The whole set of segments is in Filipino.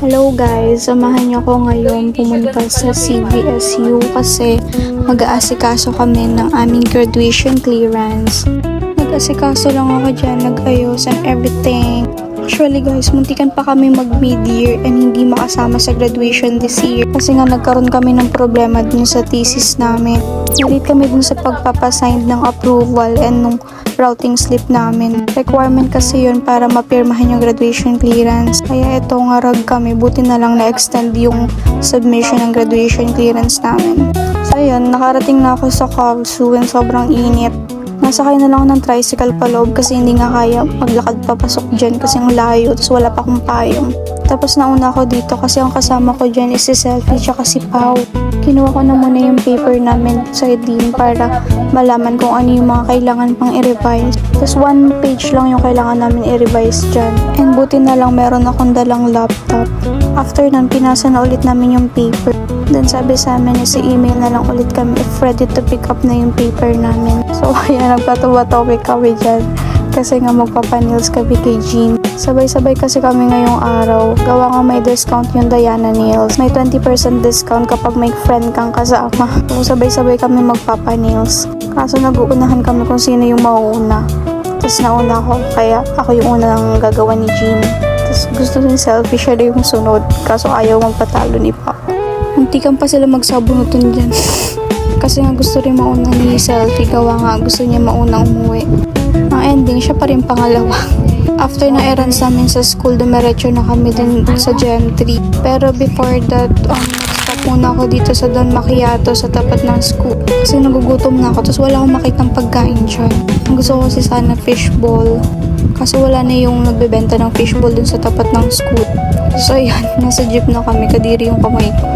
Hello guys, samahan niyo ko ngayon pumunta sa CVSU kasi mag-aasikaso kami ng aming graduation clearance. Nag-asikaso lang ako dyan, nag-ayos and everything. Actually guys, muntikan pa kami mag-mid-year and hindi makasama sa graduation this year kasi nga nagkaroon kami ng problema dun sa thesis namin. Nalit kami dun sa pagpapasign ng approval and nung routing slip namin. Requirement kasi yun para mapirmahan yung graduation clearance. Kaya ito ngarag kami, buti na lang na-extend yung submission ng graduation clearance namin. So ayun, nakarating na ako sa Cavsu and sobrang init. Nasakay na lang ako ng tricycle pa loob kasi hindi nga kaya maglakad papasok dyan kasi ang layo, tapos wala pa akong payong. Tapos nauna ako dito kasi ang kasama ko dyan is si Selfie tsaka si Pau. Kinuha ko na muna yung paper namin sa Dean para malaman kung ano yung mga kailangan pang i-revise. Tapos 1 page lang yung kailangan namin i-revise dyan. And buti na lang meron akong dalang laptop. After nun, pinasa na ulit namin yung paper. Then sabi sa amin is i-email na lang ulit kami if ready to pick up na yung paper namin. So ayan, nagpatawa-topic kami dyan. Kasi nga magpapanils kami kay Jean. Sabay-sabay kasi kami ngayong araw. Gawa nga may discount yung Diana Nails. May 20% discount kapag may friend kang kasama. So sabay-sabay kami magpapanils. Kaso nag-uunahan kami kung sino yung mauuna. Tapos nauna ako, kaya ako yung unang gagawa ni Jean. Tapos gusto ni Selfie, siya na yung sunod. Kaso ayaw magpatalo ni Pao. Muntikan pa sila magsabunutan dyan. Kasi nga gusto rin mauna ni Selfie. Gawa nga gusto niya mauna umuwi. Ang ending, siya pa rin pangalawa. After na errands namin sa school, dumiretso na kami din sa Gen 3. Pero before that, nag-stop muna ako dito sa Don Macchiato sa tapat ng school. Kasi nagugutom na ako, tapos wala akong makitang pagkain dyan. Ang gusto ko kasi sana fishball. Kaso wala na yung nagbebenta ng fishball dun sa tapat ng school. So ayan, nasa jeep na kami, kadiri yung kamay ko.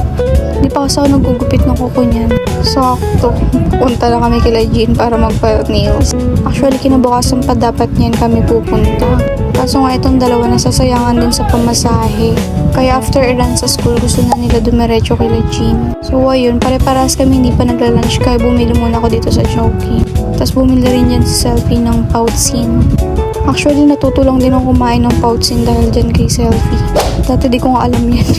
Hindi pa kasi ako nagugupit ng kuko niyan. Sakto, punta na kami kila Jean para magpa-nails. Actually, kinabukasan pa dapat niyan kami pupunta. Kaso nga itong dalawa nasasayangan din sa pamasahe. Kaya after run sa school, gusto na nila dumiretso kila Jean. So ayun, pare-paras kami hindi pa nagla-lunch kaya bumili muna ako dito sa Chowking. Tapos bumili rin dyan si Selfie ng Poutine. Actually, natutulong din ako kumain ng Poutine dahil dyan kay Selfie. Dati di ko nga alam yan.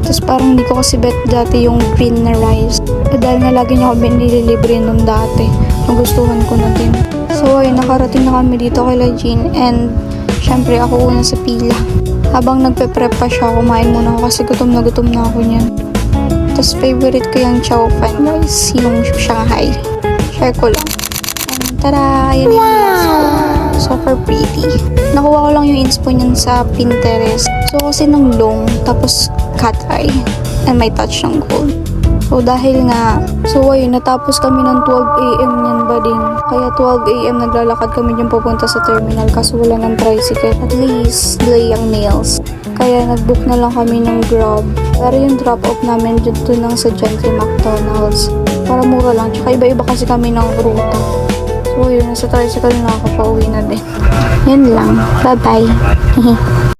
Tapos parang hindi ko kasi bet dati yung green na rice. Dahil nga lagi niya ako binililibre nun dati. Nagustuhan ko na din. So ayun, nakarating na kami dito kay Jean and syempre ako una sa pila. Habang nagpe-prep pa siya, kumain muna ako kasi gutom na ako niyan. Tapos favorite ko yung chow fan guys, yung Shanghai. Share ko lang. And tara, ayan yung super pretty. Nakuha ko lang yung inspo niyan sa Pinterest. So kasi ng long, tapos cat eye, and may touch ng gold. So dahil nga, so ayun, natapos kami ng 12 AM niyan ba din. Kaya 12 AM naglalakad kami dyan papunta sa terminal kaso wala ng tricycle. At least, delay ang nails. Kaya nagbook na lang kami ng Grab. Pero yung drop off namin dito lang sa Gentry McDonald's. Para mura lang, tsaka iba-iba kasi kami ng ruta. So yun, nasa tricycle na ako, pauwi na din. Yan lang, bye bye.